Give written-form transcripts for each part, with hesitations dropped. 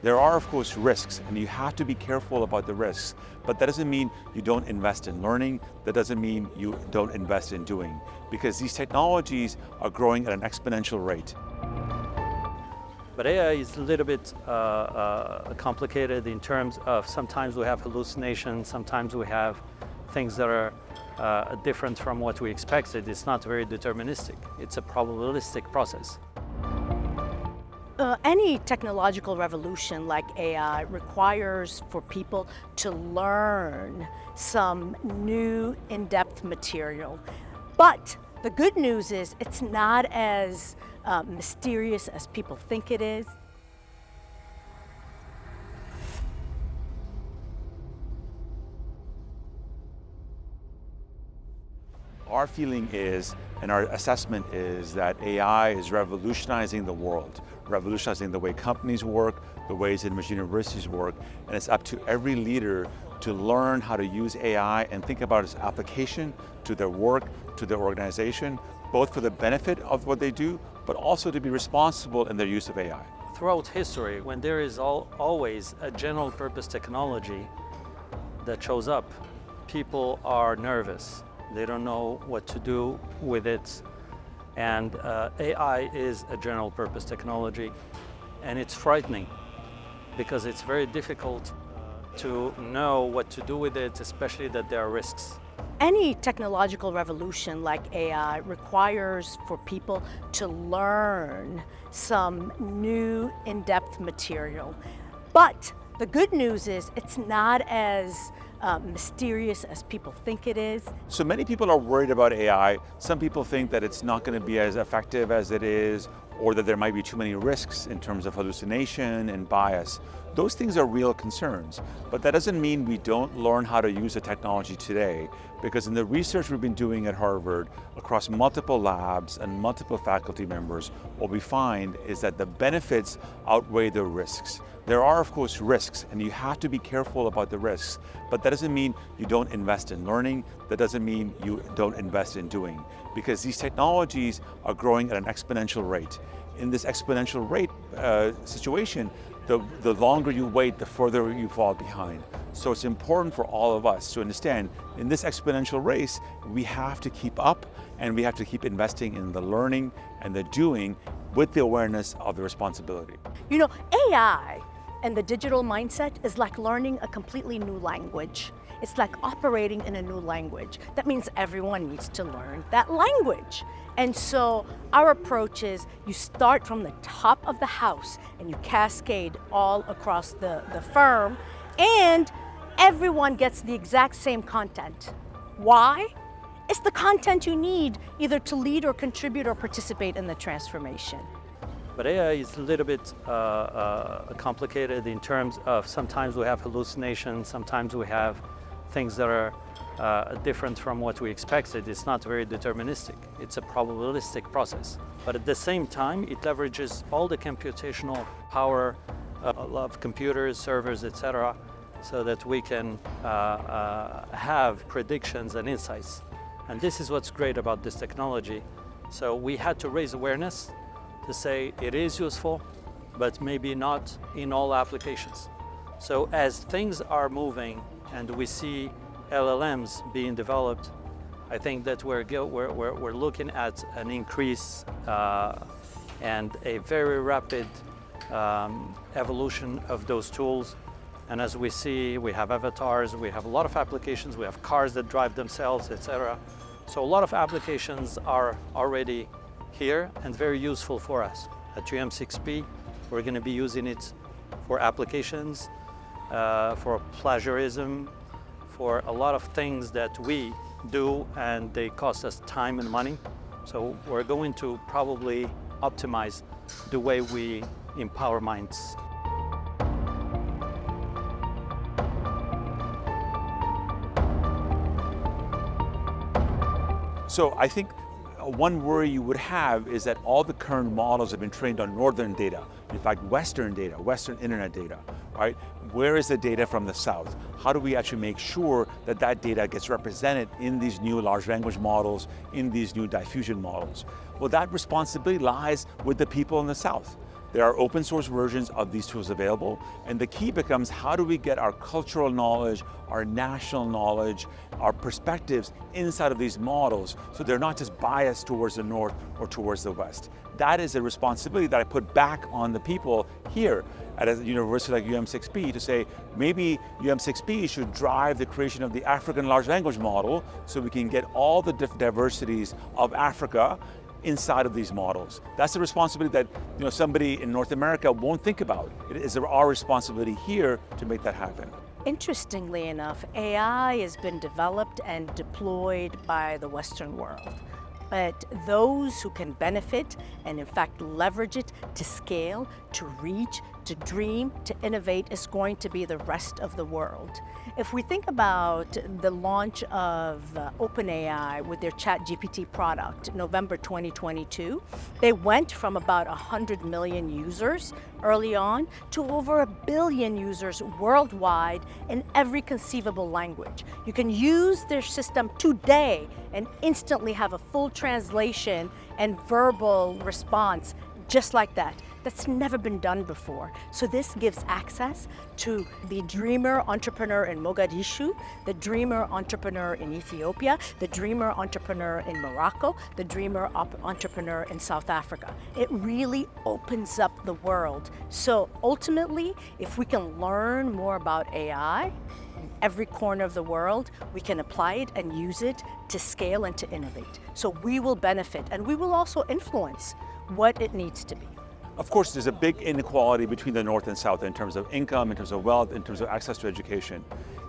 There are, of course, risks, and you have to be careful about the risks, but that doesn't mean you don't invest in learning. That doesn't mean you don't invest in doing, because these technologies are growing at an exponential rate. But AI is a little bit complicated in terms of sometimes we have hallucinations, sometimes we have things that are different from what we expected. It's not very deterministic. It's a probabilistic process. Any technological revolution like AI requires for people to learn some new in-depth material. But the good news is it's not as mysterious as people think it is. Our feeling is, and our assessment is, that AI is revolutionizing the world, revolutionizing the way companies work, the ways in which universities work, and it's up to every leader to learn how to use AI and think about its application to their work, to their organization, both for the benefit of what they do, but also to be responsible in their use of AI. Throughout history, when there is always a general purpose technology that shows up, people are nervous. They don't know what to do with it. And AI is a general purpose technology, and it's frightening because it's very difficult to know what to do with it, especially that there are risks. Any technological revolution like AI requires for people to learn some new in-depth material. But the good news is it's not as mysterious as people think it is. So many people are worried about AI. Some people think that it's not going to be as effective as it is, or that there might be too many risks in terms of hallucination and bias. Those things are real concerns, but that doesn't mean we don't learn how to use the technology today, because in the research we've been doing at Harvard across multiple labs and multiple faculty members, what we find is that the benefits outweigh the risks. There are, of course, risks, and you have to be careful about the risks, but that doesn't mean you don't invest in learning. That doesn't mean you don't invest in doing, because these technologies are growing at an exponential rate. In this exponential rate situation, the longer you wait, the further you fall behind. So it's important for all of us to understand, in this exponential race, we have to keep up, and we have to keep investing in the learning and the doing with the awareness of the responsibility. You know, AI and the digital mindset is like learning a completely new language. It's like operating in a new language. That means everyone needs to learn that language. And so our approach is you start from the top of the house and you cascade all across the firm, and everyone gets the exact same content. Why? It's the content you need either to lead or contribute or participate in the transformation. But AI is a little bit complicated in terms of sometimes we have hallucinations, sometimes we have things that are different from what we expected. It's not very deterministic. It's a probabilistic process. But at the same time, it leverages all the computational power of computers, servers, etc., so that we can have predictions and insights. And this is what's great about this technology. So we had to raise awareness to say it is useful, but maybe not in all applications. So as things are moving and we see LLMs being developed, I think that we're looking at an increase and a very rapid evolution of those tools. And as we see, we have avatars, we have a lot of applications, we have cars that drive themselves, etc. So a lot of applications are already here and very useful for us. At UM6P, we're going to be using it for applications, for plagiarism, for a lot of things that we do and they cost us time and money. So we're going to probably optimize the way we empower minds. So I think one worry you would have is that all the current models have been trained on northern data, in fact Western data, Western internet data, right? Where is the data from the South? How do we actually make sure that that data gets represented in these new large language models, in these new diffusion models? Well, that responsibility lies with the people in the South. There are open source versions of these tools available, and the key becomes how do we get our cultural knowledge, our national knowledge, our perspectives inside of these models so they're not just biased towards the north or towards the west. That is a responsibility that I put back on the people here at a university like UM6B to say maybe UM6B should drive the creation of the African large language model so we can get all the diversities of Africa inside of these models. That's a responsibility that somebody in North America won't think about. It is our responsibility here to make that happen. Interestingly enough, AI has been developed and deployed by the Western world. But those who can benefit and in fact leverage it to scale, to reach, to dream, to innovate is going to be the rest of the world. If we think about the launch of OpenAI with their ChatGPT product, November 2022, they went from about 100 million users early on to over 1 billion users worldwide in every conceivable language. You can use their system today and instantly have a full translation and verbal response just like that. That's never been done before. So this gives access to the dreamer entrepreneur in Mogadishu, the dreamer entrepreneur in Ethiopia, the dreamer entrepreneur in Morocco, the dreamer entrepreneur in South Africa. It really opens up the world. So ultimately, if we can learn more about AI in every corner of the world, we can apply it and use it to scale and to innovate. So we will benefit, and we will also influence what it needs to be. Of course, there's a big inequality between the North and South in terms of income, in terms of wealth, in terms of access to education.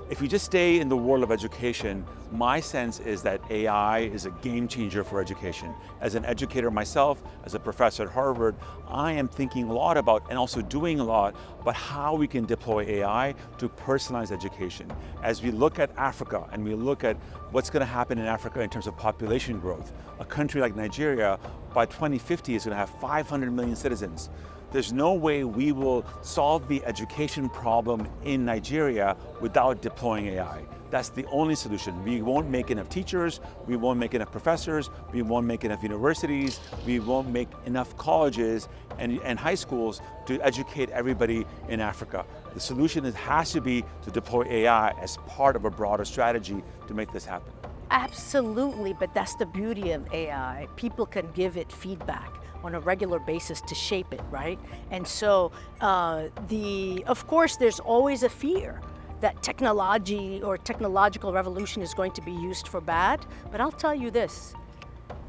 If you just stay in the world of education, my sense is that AI is a game changer for education. As an educator myself, as a professor at Harvard, I am thinking a lot about, and also doing a lot, about how we can deploy AI to personalize education. As we look at Africa and we look at what's going to happen in Africa in terms of population growth, a country like Nigeria, by 2050 is going to have 500 million citizens. There's no way we will solve the education problem in Nigeria without deploying AI. That's the only solution. We won't make enough teachers, we won't make enough professors, we won't make enough universities, we won't make enough colleges and high schools to educate everybody in Africa. The solution has to be to deploy AI as part of a broader strategy to make this happen. Absolutely, but that's the beauty of AI. People can give it feedback on a regular basis to shape it, right? And so, of course, there's always a fear that technology or technological revolution is going to be used for bad, but I'll tell you this,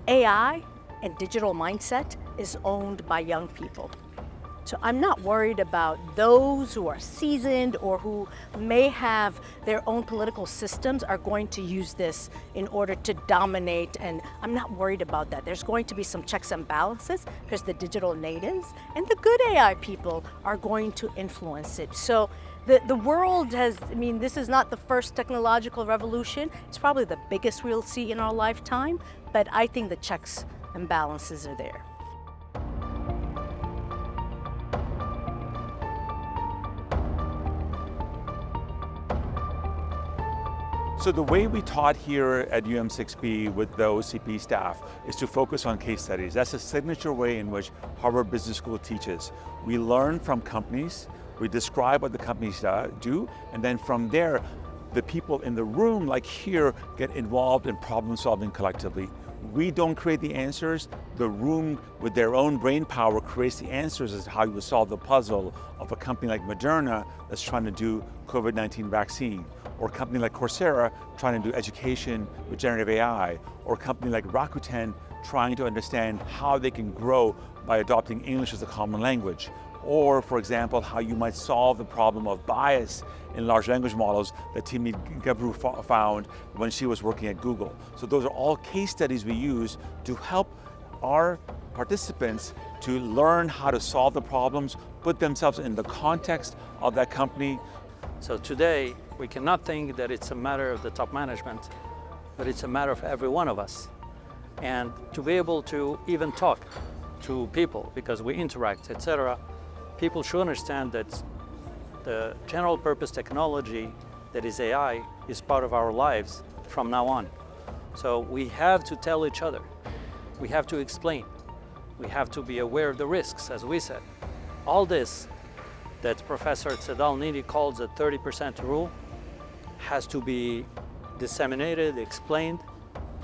AI and digital mindset is owned by young people. So I'm not worried about those who are seasoned or who may have their own political systems are going to use this in order to dominate, and I'm not worried about that. There's going to be some checks and balances because the digital natives and the good AI people are going to influence it. So the world has, this is not the first technological revolution. It's probably the biggest we'll see in our lifetime, but I think the checks and balances are there. So the way we taught here at UM6B with the OCP staff is to focus on case studies. That's a signature way in which Harvard Business School teaches. We learn from companies, we describe what the companies do, and then from there, the people in the room, like here, get involved in problem solving collectively. We don't create the answers. The room with their own brain power creates the answers as to how you would solve the puzzle of a company like Moderna that's trying to do COVID-19 vaccine, or a company like Coursera trying to do education with generative AI, or a company like Rakuten trying to understand how they can grow by adopting English as a common language. Or, for example, how you might solve the problem of bias in large language models that Timi Gabru found when she was working at Google. So those are all case studies we use to help our participants to learn how to solve the problems, put themselves in the context of that company. So today, we cannot think that it's a matter of the top management, but it's a matter of every one of us. And to be able to even talk to people, because we interact, etc., people should understand that the general purpose technology that is AI is part of our lives from now on. So we have to tell each other, we have to explain, we have to be aware of the risks, as we said. all this that Professor Tzedal-Nidi calls the 30% rule has to be disseminated, explained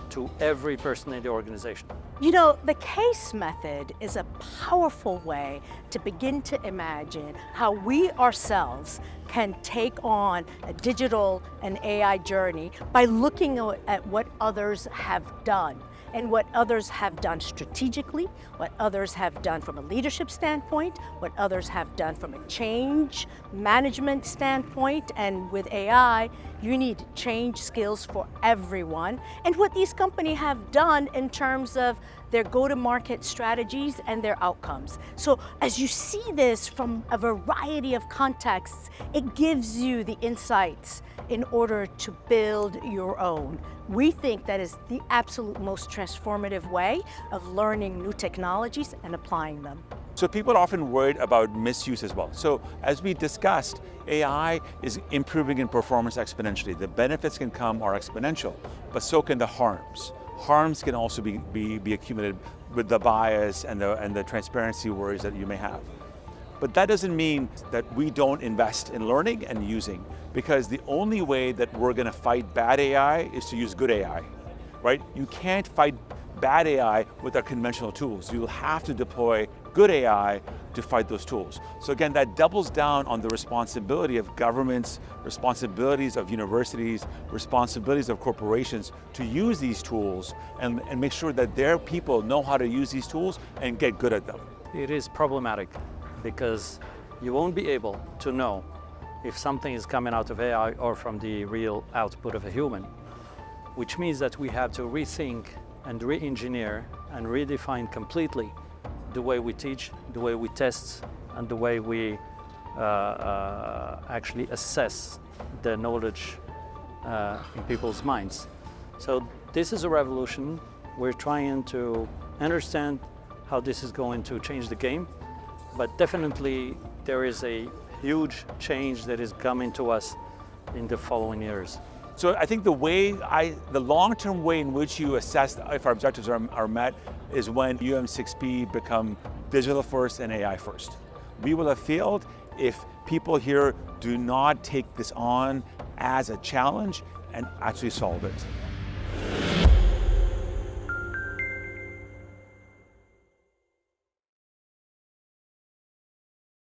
to every person in the organization. You know, the case method is a powerful way to begin to imagine how we ourselves can take on a digital and AI journey by looking at what others have done and what others have done strategically, what others have done from a leadership standpoint, what others have done from a change management standpoint. And with AI, you need change skills for everyone. And what these companies have done in terms of their go-to-market strategies and their outcomes. So as you see this from a variety of contexts, it gives you the insights in order to build your own. We think that is the absolute most transformative way of learning new technologies and applying them. So people are often worried about misuse as well. So as we discussed, AI is improving in performance exponentially. The benefits can come are exponential, but so can the harms. Harms can also be accumulated with the bias and the transparency worries that you may have. But that doesn't mean that we don't invest in learning and using, because the only way that we're going to fight bad AI is to use good AI, right? You can't fight bad AI with our conventional tools. You'll have to deploy good AI to fight those tools. So again, that doubles down on the responsibility of governments, responsibilities of universities, responsibilities of corporations to use these tools and make sure that their people know how to use these tools and get good at them. It is problematic because you won't be able to know if something is coming out of AI or from the real output of a human, which means that we have to rethink and re-engineer and redefine completely the way we teach, the way we test, and the way we actually assess the knowledge in people's minds. So this is a revolution. We're trying to understand how this is going to change the game, but definitely there is a huge change that is coming to us in the following years. So I think the long-term way in which you assess if our objectives are met is when UM6P become digital first and AI first. We will have failed if people here do not take this on as a challenge and actually solve it.